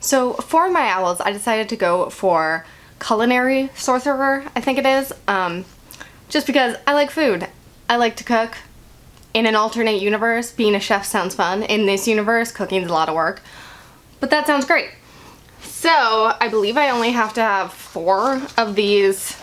So for my owls, I decided to go for Culinary Sorcerer, I think it is, just because I like food. I like to cook. In an alternate universe, being a chef sounds fun. In this universe, cooking is a lot of work, but that sounds great. So I believe I only have to have 4 of these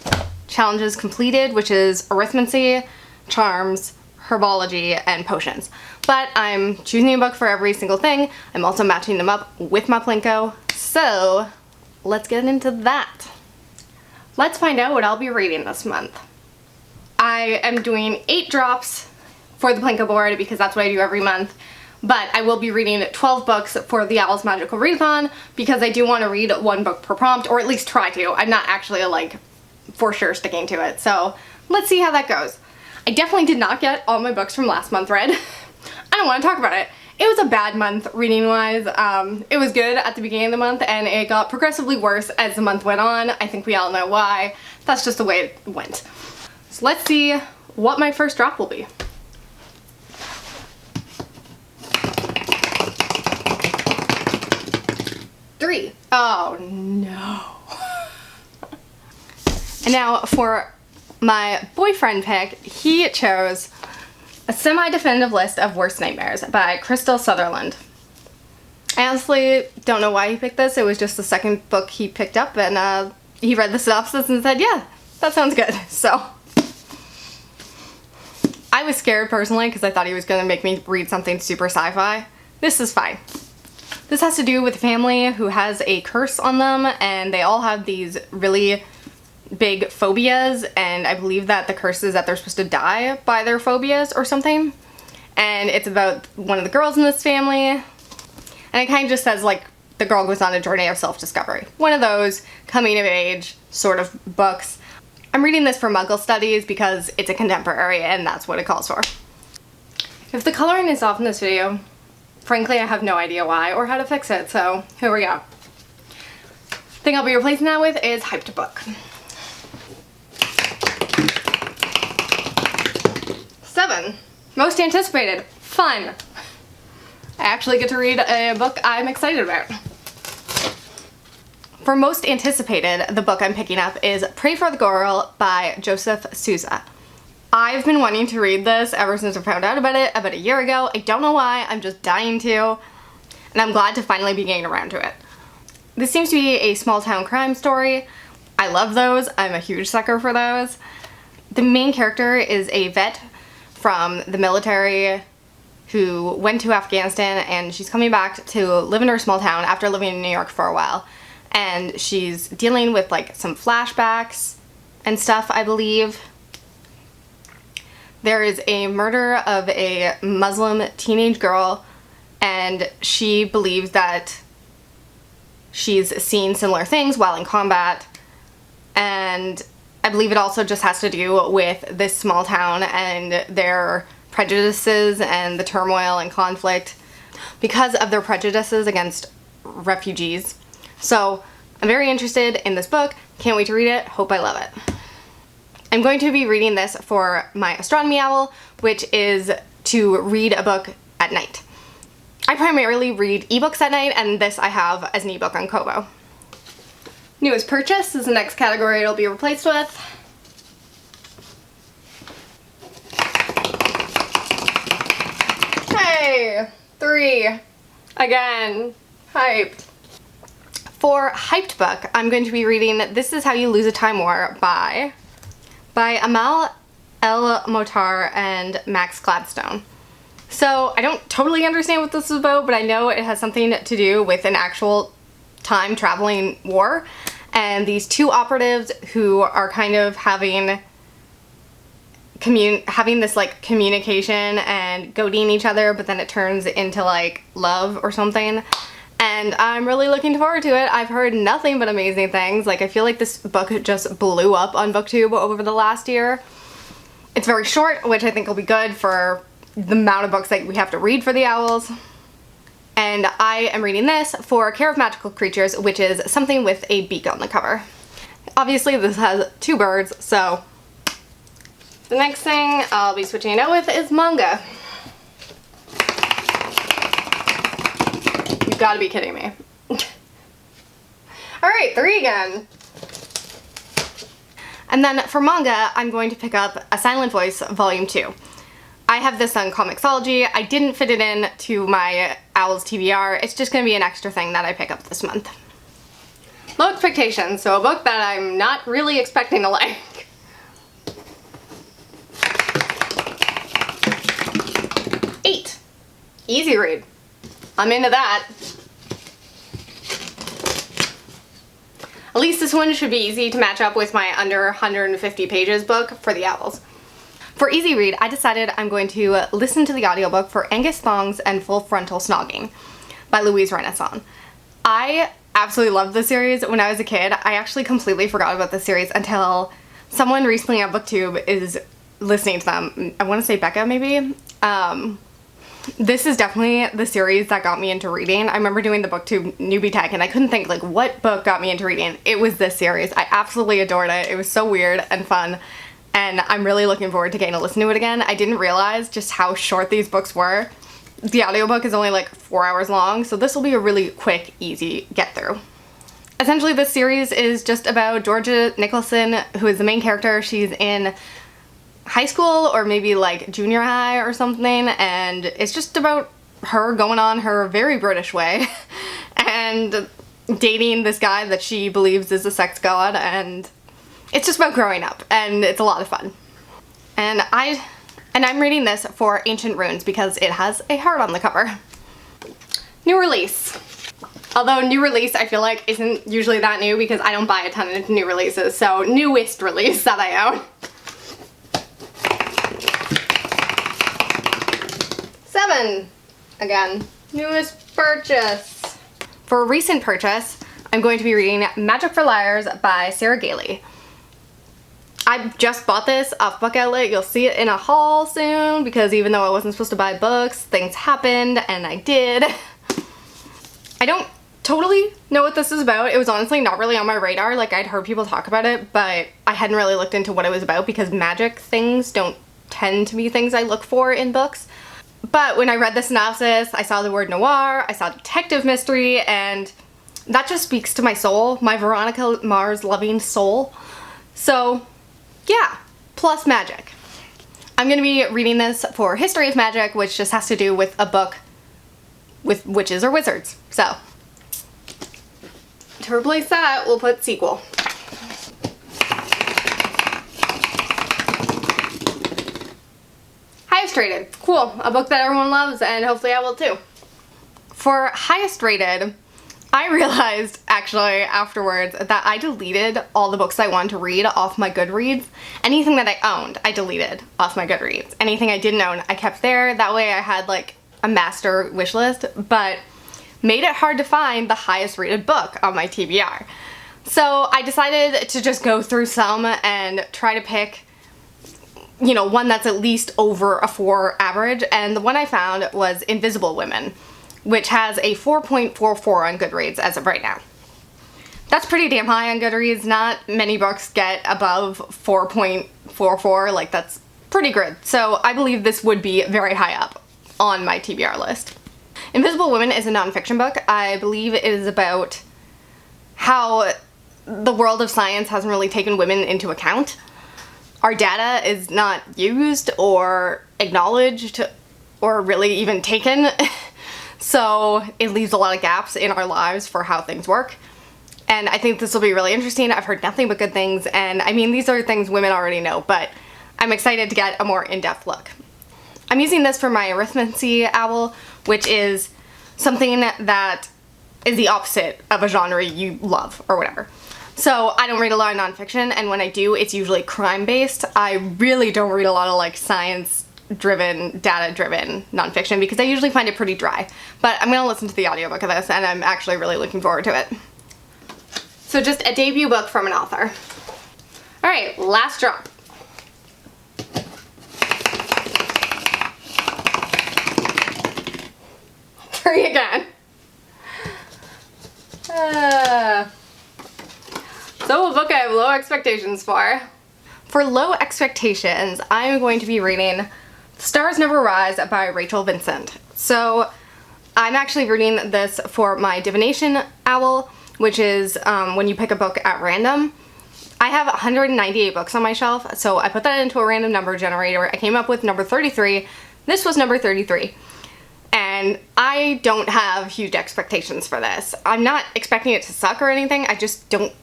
challenges completed, which is arithmancy, charms, herbology, and potions. But I'm choosing a book for every single thing. I'm also matching them up with my Plinko. So let's get into that. Let's find out what I'll be reading this month. I am doing 8 drops for the Plinko board because that's what I do every month. But I will be reading 12 books for the Owl's Magical Readathon because I do want to read 1 book per prompt, or at least try to. I'm not actually like for sure sticking to it. So let's see how that goes. I definitely did not get all my books from last month read. I don't want to talk about it. It was a bad month reading wise. It was good at the beginning of the month and it got progressively worse as the month went on. I think we all know why. That's just the way it went. So let's see what my first drop will be. Three. Oh no. And now for my boyfriend pick, he chose A Semi-Definitive List of Worst Nightmares by Crystal Sutherland. I honestly don't know why he picked this. It was just the second book he picked up and he read the synopsis and said, yeah, that sounds good. So I was scared personally because I thought he was going to make me read something super sci-fi. This is fine. This has to do with a family who has a curse on them and they all have these really big phobias, and I believe that the curse is that they're supposed to die by their phobias or something. And it's about one of the girls in this family, and it kind of just says like the girl goes on a journey of self-discovery. One of those coming of age sort of books. I'm reading this for Muggle studies because it's a contemporary and that's what it calls for. If the coloring is off in this video, frankly I have no idea why or how to fix it, so here we go. Thing I'll be replacing that with is Hyped Book. 7. Most anticipated. Fun. I actually get to read a book I'm excited about. For most anticipated, the book I'm picking up is Pray for the Girl by Joseph Souza. I've been wanting to read this ever since I found out about it about a year ago. I don't know why, I'm just dying to, and I'm glad to finally be getting around to it. This seems to be a small town crime story. I love those. I'm a huge sucker for those. The main character is a vet from the military who went to Afghanistan, and she's coming back to live in her small town after living in New York for a while. And she's dealing with like some flashbacks and stuff, I believe. There is a murder of a Muslim teenage girl, and she believes that she's seen similar things while in combat. And I believe it also just has to do with this small town and their prejudices and the turmoil and conflict because of their prejudices against refugees. So I'm very interested in this book. Can't wait to read it. Hope I love it. I'm going to be reading this for my astronomy owl, which is to read a book at night. I primarily read ebooks at night, and this I have as an ebook on Kobo. Newest purchase is the next category it'll be replaced with. Hey! 3. Again. Hyped. For Hyped Book, I'm going to be reading This Is How You Lose a Time War by Amal El Motar and Max Gladstone. So I don't totally understand what this is about, but I know it has something to do with an actual time traveling war, and these 2 operatives who are kind of having this like communication and goading each other, but then it turns into like love or something. And I'm really looking forward to it. I've heard nothing but amazing things. Like, I feel like this book just blew up on BookTube over the last year. It's very short, which I think will be good for the amount of books that we have to read for the owls. And I am reading this for Care of Magical Creatures, which is something with a beak on the cover. Obviously this has 2 birds, so the next thing I'll be switching it out with is manga. You've got to be kidding me. 3 again. And then for manga, I'm going to pick up A Silent Voice Volume 2. I have this on Comixology. I didn't fit it in to my Owls TBR. It's just going to be an extra thing that I pick up this month. Low Expectations, so a book that I'm not really expecting to like. Easy read. I'm into that. At least this one should be easy to match up with my under 150 pages book for the Owls. For easy read, I decided I'm going to listen to the audiobook for Angus, Thongs, and Full Frontal Snogging by Readathon. I absolutely loved the series when I was a kid. I actually completely forgot about the series until someone recently on BookTube is listening to them. I want to say Becca, maybe? This is definitely the series that got me into reading. I remember doing the BookTube newbie tech and I couldn't think like what book got me into reading. It was this series. I absolutely adored it. It was so weird and fun and I'm really looking forward to getting to listen to it again. I didn't realize just how short these books were. The audiobook is only like 4 hours long, so this will be a really quick, easy get through. Essentially this series is just about Georgia Nicholson, who is the main character. She's in high school or maybe like junior high or something, and it's just about her going on her very British way and dating this guy that she believes is a sex god, and it's just about growing up and it's a lot of fun. And I'm reading this for Ancient Runes because it has a heart on the cover. New release. Although new release I feel like isn't usually that new because I don't buy a ton of new releases, so newest release that I own. 7 again. Newest purchase. For a recent purchase, I'm going to be reading Magic for Liars by Sarah Gailey. I just bought this off Book Outlet. You'll see it in a haul soon because even though I wasn't supposed to buy books, things happened and I did. I don't totally know what this is about. It was honestly not really on my radar. Like, I'd heard people talk about it, but I hadn't really looked into what it was about because magic things don't tend to be things I look for in books. But when I read the synopsis, I saw the word noir, I saw detective mystery, and that just speaks to my soul, my Veronica Mars loving soul. So yeah, plus magic. I'm going to be reading this for History of Magic, which just has to do with a book with witches or wizards. So to replace that, we'll put sequel. Highest rated. Cool. A book that everyone loves and hopefully I will too. For highest rated, I realized actually afterwards that I deleted all the books I wanted to read off my Goodreads. Anything that I owned, I deleted off my Goodreads. Anything I didn't own, I kept there. That way I had like a master wish list, but made it hard to find the highest rated book on my TBR. So I decided to just go through some and try to pick, you know, one that's at least over a 4 average, and the one I found was Invisible Women, which has a 4.44 on Goodreads as of right now. That's pretty damn high on Goodreads. Not many books get above 4.44, like that's pretty good. So I believe this would be very high up on my TBR list. Invisible Women is a nonfiction book. I believe it is about how the world of science hasn't really taken women into account. Our data is not used or acknowledged or really even taken. So it leaves a lot of gaps in our lives for how things work. And I think this will be really interesting. I've heard nothing but good things, and I mean, these are things women already know, but I'm excited to get a more in-depth look. I'm using this for my arithmancy owl, which is something that is the opposite of a genre you love or whatever. So I don't read a lot of nonfiction, and when I do, it's usually crime-based. I really don't read a lot of like science-driven, data-driven nonfiction because I usually find it pretty dry. But I'm gonna listen to the audiobook of this, and I'm actually really looking forward to it. So just a debut book from an author. All right, last drop. Three again. So a book I have low expectations for. For low expectations, I'm going to be reading Stars Never Rise by Rachel Vincent. So I'm actually reading this for my divination owl, which is when you pick a book at random. I have 198 books on my shelf, so I put that into a random number generator. I came up with number 33. This was number 33. And I don't have huge expectations for this. I'm not expecting it to suck or anything. I just don't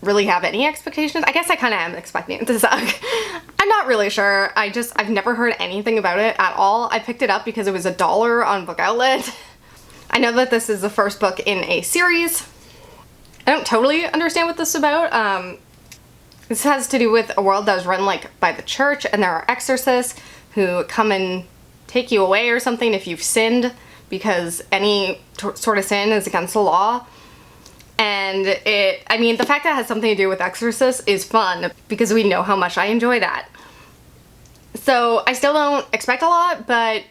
really have any expectations. I guess I kind of am expecting it to suck. I'm not really sure. I've never heard anything about it at all. I picked it up because it was $1 on Book Outlet. I know that this is the first book in a series. I don't totally understand what this is about. This has to do with a world that was run like by the church, and there are exorcists who come and take you away or something if you've sinned, because any sort of sin is against the law. And the fact that it has something to do with exorcists is fun because we know how much I enjoy that. So I still don't expect a lot, but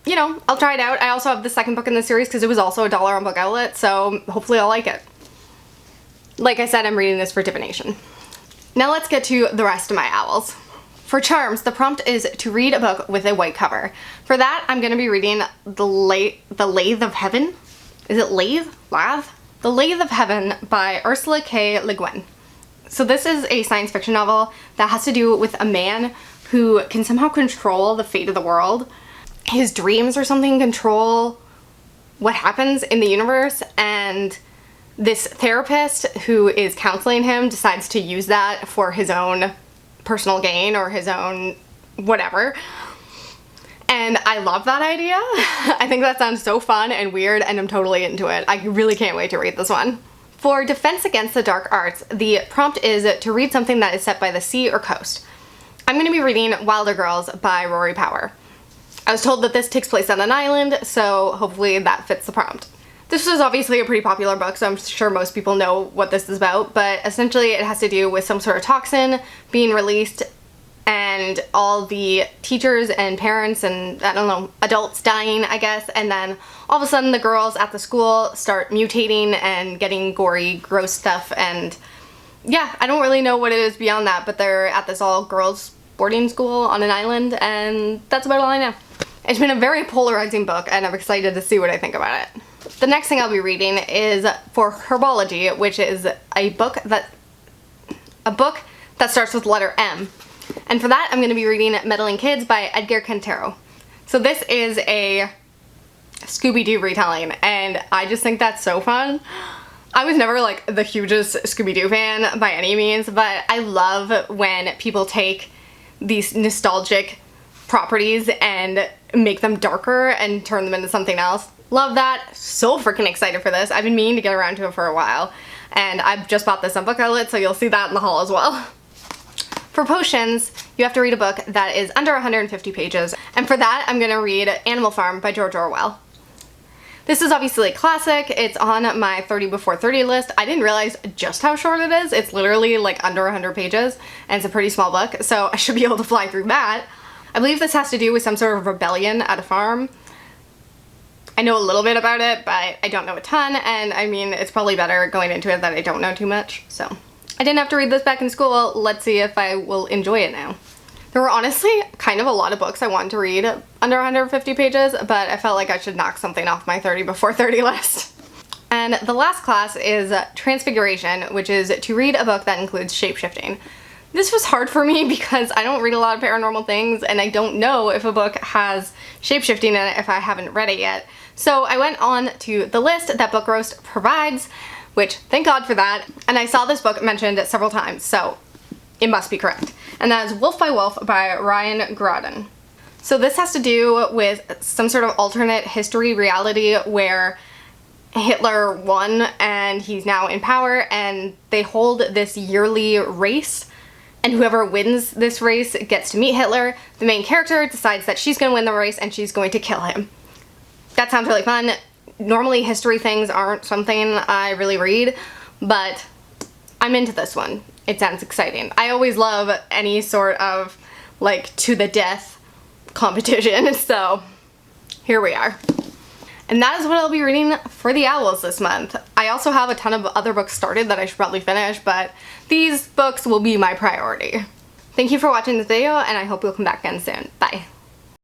you know, I'll try it out. I also have the second book in the series because it was also $1 on Book Outlet, so hopefully I'll like it. Like I said, I'm reading this for divination. Now let's get to the rest of my owls. For charms, the prompt is to read a book with a white cover. For that, I'm going to be reading the Lathe of Heaven. Is it Lathe? Lathe? The Lathe of Heaven by Ursula K. Le Guin. So this is a science fiction novel that has to do with a man who can somehow control the fate of the world. His dreams or something control what happens in the universe, and this therapist who is counseling him decides to use that for his own personal gain or his own whatever. And I love that idea. I think that sounds so fun and weird, and I'm totally into it. I really can't wait to read this one. For Defense Against the Dark Arts, the prompt is to read something that is set by the sea or coast. I'm going to be reading Wilder Girls by Rory Power. I was told that this takes place on an island, so hopefully that fits the prompt. This is obviously a pretty popular book, so I'm sure most people know what this is about, but essentially it has to do with some sort of toxin being released and all the teachers and parents and, I don't know, adults dying, I guess, and then all of a sudden the girls at the school start mutating and getting gory, gross stuff, and yeah, I don't really know what it is beyond that, but they're at this all-girls boarding school on an island, and that's about all I know. It's been a very polarizing book, and I'm excited to see what I think about it. The next thing I'll be reading is for Herbology, which is a book that starts with letter M. And for that, I'm going to be reading Meddling Kids by Edgar Cantero. So this is a Scooby-Doo retelling, and I just think that's so fun. I was never like the hugest Scooby-Doo fan by any means, but I love when people take these nostalgic properties and make them darker and turn them into something else. Love that. So freaking excited for this. I've been meaning to get around to it for a while, and I've just bought this on Book Outlet, so you'll see that in the haul as well. For potions, you have to read a book that is under 150 pages, and for that I'm going to read Animal Farm by George Orwell. This is obviously a classic. It's on my 30 before 30 list. I didn't realize just how short it is. It's literally like under 100 pages, and it's a pretty small book, so I should be able to fly through that. I believe this has to do with some sort of rebellion at a farm. I know a little bit about it, but I don't know a ton, and I mean, it's probably better going into it that I don't know too much, so. I didn't have to read this back in school. Let's see if I will enjoy it now. There were honestly kind of a lot of books I wanted to read under 150 pages, but I felt like I should knock something off my 30 before 30 list. And the last class is Transfiguration, which is to read a book that includes shapeshifting. This was hard for me because I don't read a lot of paranormal things, and I don't know if a book has shapeshifting in it if I haven't read it yet. So I went on to the list that Book Roast provides, which, thank God for that, and I saw this book mentioned several times, so it must be correct. And that is Wolf by Wolf by Ryan Groden. So this has to do with some sort of alternate history reality where Hitler won and he's now in power, and they hold this yearly race, and whoever wins this race gets to meet Hitler. The main character decides that she's going to win the race and she's going to kill him. That sounds really fun. Normally history things aren't something I really read, but I'm into this one. It sounds exciting. I always love any sort of like to the death competition, so here we are. And that is what I'll be reading for the owls this month. I also have a ton of other books started that I should probably finish, but these books will be my priority. Thank you for watching this video, and I hope you'll come back again soon. Bye.